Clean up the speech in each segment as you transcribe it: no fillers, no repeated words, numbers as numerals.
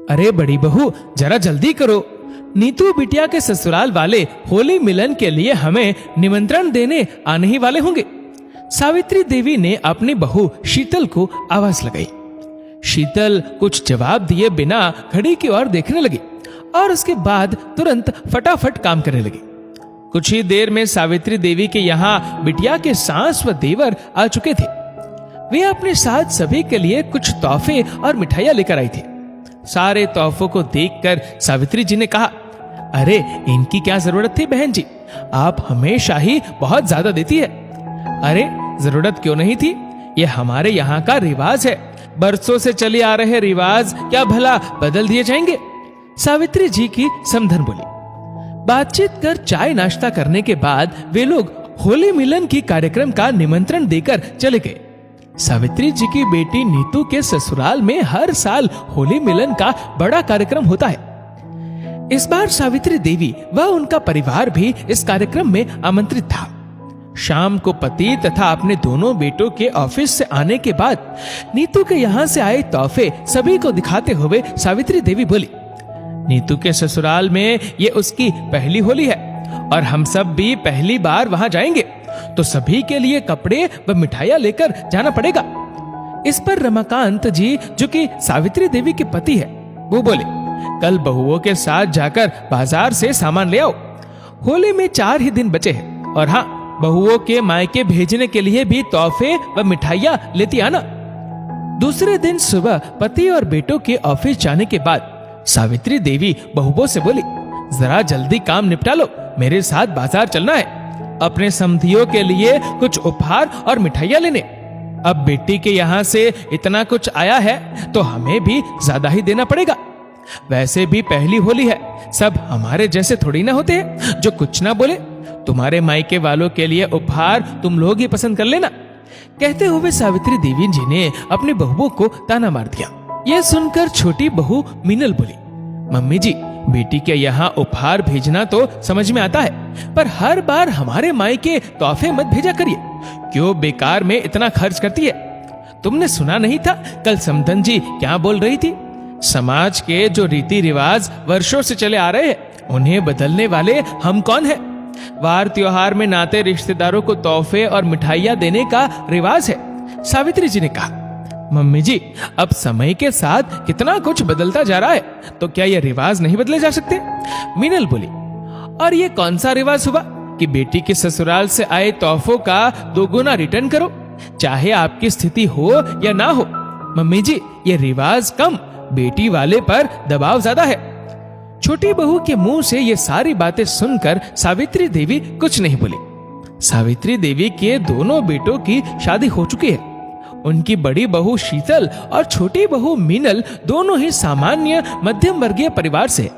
अरे बड़ी बहू, जरा जल्दी करो, नीतू बिटिया के ससुराल वाले होली मिलन के लिए हमें निमंत्रण देने आने ही वाले होंगे। सावित्री देवी ने अपनी बहू शीतल को आवाज लगाई। शीतल कुछ जवाब दिए बिना घड़ी की ओर देखने लगी और उसके बाद तुरंत फटाफट काम करने लगी। कुछ ही देर में सावित्री देवी के यहाँ बिटिया के सास व देवर आ चुके थे। वे अपने साथ सभी के लिए कुछ तोहफे और मिठाइयां लेकर आई थी। सारे तोहफों को देखकर सावित्री जी ने कहा, अरे इनकी क्या जरूरत थी बहन जी, आप हमेशा ही बहुत ज्यादा देती है। अरे जरूरत क्यों नहीं थी, ये हमारे यहाँ का रिवाज है, बरसों से चले आ रहे रिवाज क्या भला बदल दिए जाएंगे। सावित्री जी की समधन बोली। बातचीत कर चाय नाश्ता करने के बाद वे लोग होली मिलन की कार्यक्रम का निमंत्रण देकर चले गए। सावित्री जी की बेटी नीतू के ससुराल में हर साल होली मिलन का बड़ा कार्यक्रम होता है। इस बार सावित्री देवी व उनका परिवार भी इस कार्यक्रम में आमंत्रित था। शाम को पति तथा अपने दोनों बेटों के ऑफिस से आने के बाद नीतू के यहाँ से आए तोहफे सभी को दिखाते हुए सावित्री देवी बोली, नीतू के ससुराल में ये उसकी पहली होली है और हम सब भी पहली बार वहां जाएंगे, तो सभी के लिए कपड़े व मिठाइयां लेकर जाना पड़ेगा। इस पर रमाकांत जी, जो कि सावित्री देवी के पति है, वो बोले, कल बहुओं के साथ जाकर बाजार से सामान ले आओ। होली में 4 ही दिन बचे हैं और हाँ, बहुओं के मायके भेजने के लिए भी तोहफे व मिठाइयां लेती आना। दूसरे दिन सुबह पति और बेटों के ऑफिस जाने के बाद सावित्री देवी बहुओं से बोली, जरा जल्दी काम निपटा लो, मेरे साथ बाजार चलना है, अपने समधियों के लिए कुछ उपहार और मिठाइयां लेने। अब बेटी के यहाँ से इतना कुछ आया है तो हमें भी ज्यादा ही देना पड़ेगा। वैसे भी पहली होली है, सब हमारे जैसे थोड़ी ना होते हैं जो कुछ ना बोले। तुम्हारे मायके वालों के लिए उपहार तुम लोग ही पसंद कर लेना। कहते हुए सावित्री देवी जी ने अपनी बहुओं को ताना मार दिया। यह सुनकर छोटी बहू मीनल बोली, मम्मी जी, बेटी के यहाँ उपहार भेजना तो समझ में आता है, पर हर बार हमारे मायके तोहफे मत भेजा करिए, क्यों बेकार में इतना खर्च करती है। तुमने सुना नहीं था कल समधन जी क्या बोल रही थी, समाज के जो रीति रिवाज वर्षों से चले आ रहे हैं उन्हें बदलने वाले हम कौन हैं। वार त्योहार में नाते रिश्तेदारों को तोहफे और मिठाइयां देने का रिवाज है। सावित्री जी ने कहा, मम्मी जी, अब समय के साथ कितना कुछ बदलता जा रहा है, तो क्या ये रिवाज नहीं बदले जा सकते। मीनल बोली, और ये कौन सा रिवाज हुआ कि बेटी के ससुराल से आए तोहफों का 2 गुना रिटर्न करो, चाहे आपकी स्थिति हो या ना हो। मम्मी जी, ये रिवाज कम, बेटी वाले पर दबाव ज्यादा है। छोटी बहू के मुंह से ये सारी बातें सुनकर सावित्री देवी कुछ नहीं बोली। सावित्री देवी के दोनों बेटों की शादी हो चुकी है। उनकी बड़ी बहू शीतल और छोटी बहू मीनल दोनों ही सामान्य मध्यम वर्गीय परिवार से,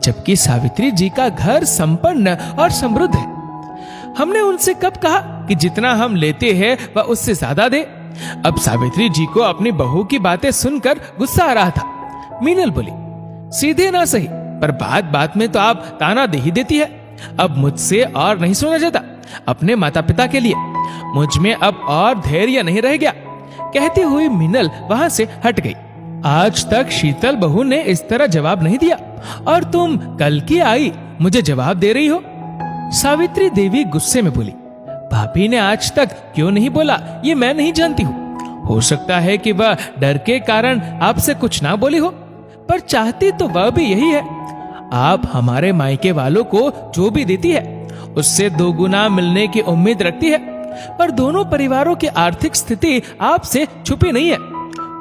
जबकि सावित्री जी का घर संपन्न और समृद्ध है। हमने उनसे कब कहा कि जितना हम लेते हैं वह उससे ज्यादा दे। अब सावित्री जी को अपनी बहू की बातें सुनकर गुस्सा आ रहा था। मीनल बोली, सीधे ना सही, पर बात बात में तो आप ताना दे ही देती है। अब मुझसे और नहीं सुना जाता, अपने माता पिता के लिए मुझ में अब और धैर्य नहीं रह गया। कहती हुई मीनल वहां से हट गई। आज तक शीतल बहू ने इस तरह जवाब नहीं दिया और तुम कल की आई मुझे जवाब दे रही हो। सावित्री देवी गुस्से में बोली, भाभी ने आज तक क्यों नहीं बोला ये मैं नहीं जानती हूँ। हो सकता है कि वह डर के कारण आपसे कुछ ना बोली हो, पर चाहती तो वह भी यही है। आप हमारे मायके वालों को जो भी देती है उससे 2 गुना मिलने की उम्मीद रखती है, पर दोनों परिवारों की आर्थिक स्थिति आपसे छुपी नहीं है।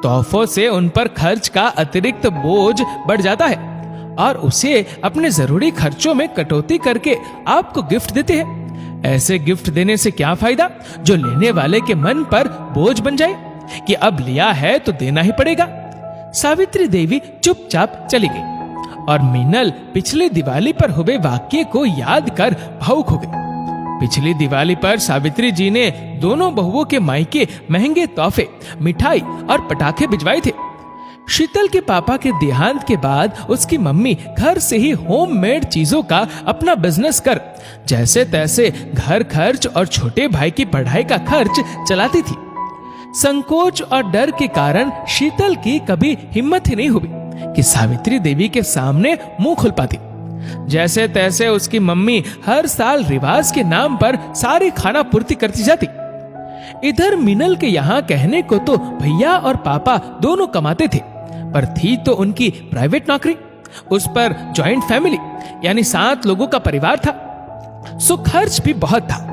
तोहफों से उन पर खर्च का अतिरिक्त बोझ बढ़ जाता है और उसे अपने जरूरी खर्चों में कटौती करके आपको गिफ्ट देते हैं। ऐसे गिफ्ट देने से क्या फायदा जो लेने वाले के मन पर बोझ बन जाए कि अब लिया है तो देना ही पड़ेगा। सावित्री देवी चुपचाप चली गई और मीनल पिछली दिवाली पर हुए वाक्य को याद कर भावुक हो गई। पिछली दिवाली पर सावित्री जी ने दोनों बहुओं के मायके महंगे तोहफे, मिठाई और पटाखे भिजवाए थे। शीतल के पापा के देहांत के बाद उसकी मम्मी घर से ही होममेड चीजों का अपना बिजनेस कर जैसे तैसे घर खर्च और छोटे भाई की पढ़ाई का खर्च चलाती थी। संकोच और डर के कारण शीतल की कभी हिम्मत ही नहीं हुई कि सावित्री देवी के सामने मुंह खुल पाती। जैसे तैसे उसकी मम्मी हर साल रिवाज के नाम पर सारी खाना पूर्ति करती जाती। इधर मीनल के यहाँ कहने को तो भैया और पापा दोनों कमाते थे, पर थी तो उनकी प्राइवेट नौकरी, उस पर जॉइंट फैमिली यानी 7 लोगों का परिवार था, सो खर्च भी बहुत था।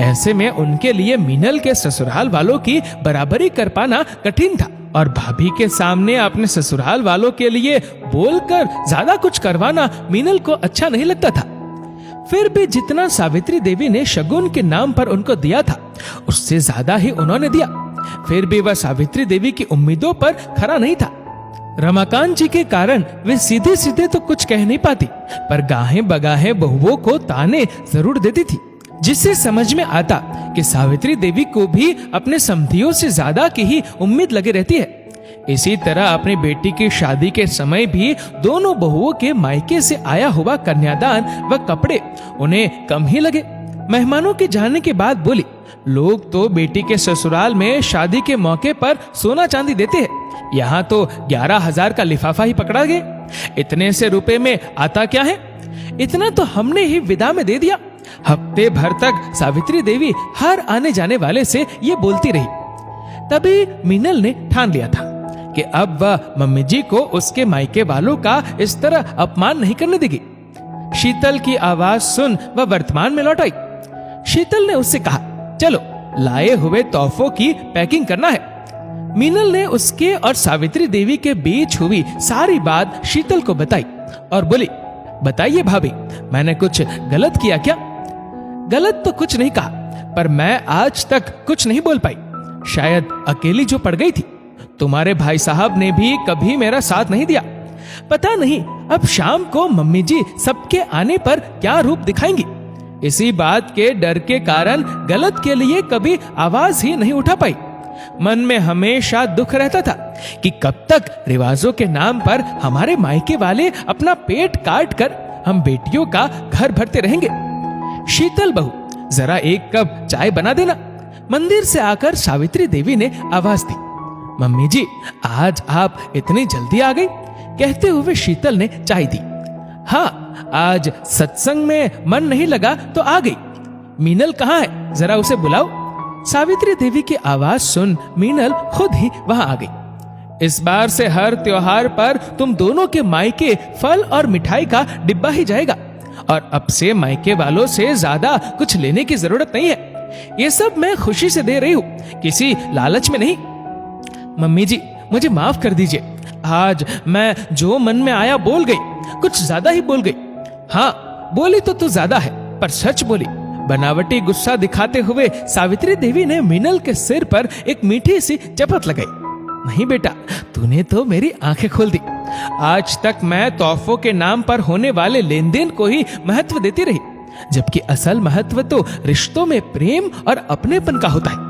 ऐसे में उनके लिए मीनल के ससुराल वालों की बराबरी कर पाना कठिन था और भाभी के सामने अपने ससुराल वालों के लिए बोलकर ज्यादा कुछ करवाना मीनल को अच्छा नहीं लगता था। फिर भी जितना सावित्री देवी ने शगुन के नाम पर उनको दिया था उससे ज्यादा ही उन्होंने दिया। फिर भी वह सावित्री देवी की उम्मीदों पर खरा नहीं था। रमाकांत जी के कारण वे सीधे सीधे तो कुछ कह नहीं पाती, पर गाहे बगाहे बहुओं को ताने जरूर देती थी, जिससे समझ में आता कि सावित्री देवी को भी अपने समधियों से ज्यादा की ही उम्मीद लगी रहती है। इसी तरह अपनी बेटी की शादी के समय भी दोनों बहुओं के मायके से आया हुआ कन्यादान व कपड़े उन्हें कम ही लगे। मेहमानों के जाने के बाद बोली, लोग तो बेटी के ससुराल में शादी के मौके पर सोना चांदी देते हैं, यहाँ तो 11,000 का लिफाफा ही पकड़ा गया। इतने से रुपए में आता क्या है? इतना तो हमने ही विदा में दे दिया। हफ्ते भर तक सावित्री देवी हर आने जाने वाले से ये बोलती रही। तभी मीनल ने ठान लिया था कि अब वह मम्मी जी को उसके मायके वालों का इस तरह अपमान नहीं करने देगी। शीतल की आवाज सुन वह वर्तमान में लौट आई। शीतल ने उससे कहा, चलो लाए हुए तोहफों की पैकिंग करना है। मीनल ने उसके और सावित्री देवी के बीच हुई सारी बात शीतल को बताई और बोली, बताइए भाभी, मैंने कुछ गलत किया क्या? गलत तो कुछ नहीं कहा, पर मैं आज तक कुछ नहीं बोल पाई। शायद अकेली जो पड़ गई थी। तुम्हारे भाई साहब ने भी कभी मेरा साथ नहीं दिया। पता नहीं अब शाम को मम्मी जी सबके आने पर क्या रूप दिखाएंगी। इसी बात के डर के कारण गलत के लिए कभी आवाज ही नहीं उठा पाई। मन में हमेशा दुख रहता था कि कब तक रिवाजों के नाम पर हमारे मायके वाले अपना पेट काट कर हम बेटियों का घर भरते रहेंगे। शीतल बहू, जरा एक कप चाय बना देना। मंदिर से आकर सावित्री देवी ने आवाज दी। मम्मी जी, आज आप इतनी जल्दी आ गई? कहते हुए शीतल ने चाय दी। हाँ, आज सत्संग में मन नहीं लगा तो आ गई। मीनल कहाँ है? जरा उसे बुलाओ। सावित्री देवी की आवाज सुन मीनल खुद ही वहां आ गई। इस बार से हर त्योहार पर तुम दोनों के मायके फल और मिठाई का डिब्बा ही जाएगा, और अब से मायके वालों से ज्यादा कुछ लेने की जरूरत नहीं है। ये सब मैं खुशी से दे रही हूँ, किसी लालच में नहीं। मम्मी जी, मुझे माफ कर दीजिए। आज मैं जो मन में आया बोल गई, कुछ ज्यादा ही बोल गई। हाँ, बोली तो ज्यादा है, पर सच बोली। बनावटी गुस्सा दिखाते हुए सावित्री देवी ने मीनल के सिर पर एक मीठी सी चपत लगाई। नहीं बेटा, तूने तो मेरी आंखें खोल दी। आज तक मैं तोहफों के नाम पर होने वाले लेन देन को ही महत्व देती रही, जबकि असल महत्व तो रिश्तों में प्रेम और अपनेपन का होता है।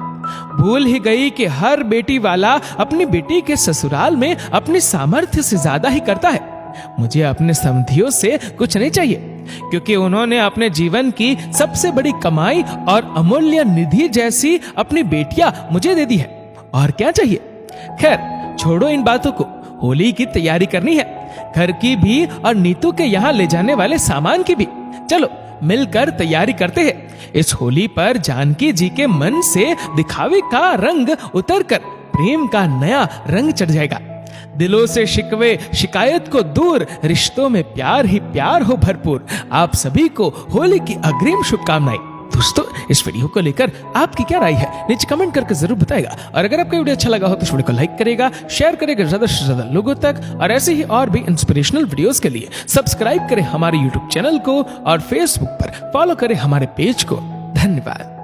भूल ही गई कि हर बेटी वाला अपनी बेटी के ससुराल में अपनी सामर्थ्य से ज्यादा ही करता है। मुझे अपने समधियों से कुछ नहीं चाहिए, क्योंकि उन्होंने अपने जीवन की सबसे बड़ी कमाई और अमूल्य निधि जैसी अपनी बेटियां मुझे दे दी है। और क्या चाहिए? खैर छोड़ो इन बातों को। होली की तैयारी करनी है, घर की भी और नीतू के यहाँ ले जाने वाले सामान की भी। चलो मिलकर तैयारी करते हैं। इस होली पर जानकी जी के मन से दिखावे का रंग उतरकर प्रेम का नया रंग चढ़ जाएगा। दिलों से शिकवे शिकायत को दूर, रिश्तों में प्यार ही प्यार हो भरपूर। आप सभी को होली की अग्रिम शुभकामनाएं। दोस्तों, इस वीडियो को लेकर आपकी क्या राय है नीचे कमेंट करके जरूर बताएगा। और अगर आपको वीडियो अच्छा लगा हो तो इस वीडियो को लाइक करेगा, शेयर करेगा ज्यादा से ज्यादा लोगों तक। और ऐसे ही और भी इंस्पिरेशनल वीडियोस के लिए सब्सक्राइब करें हमारे यूट्यूब चैनल को और फेसबुक पर फॉलो करें हमारे पेज को। धन्यवाद।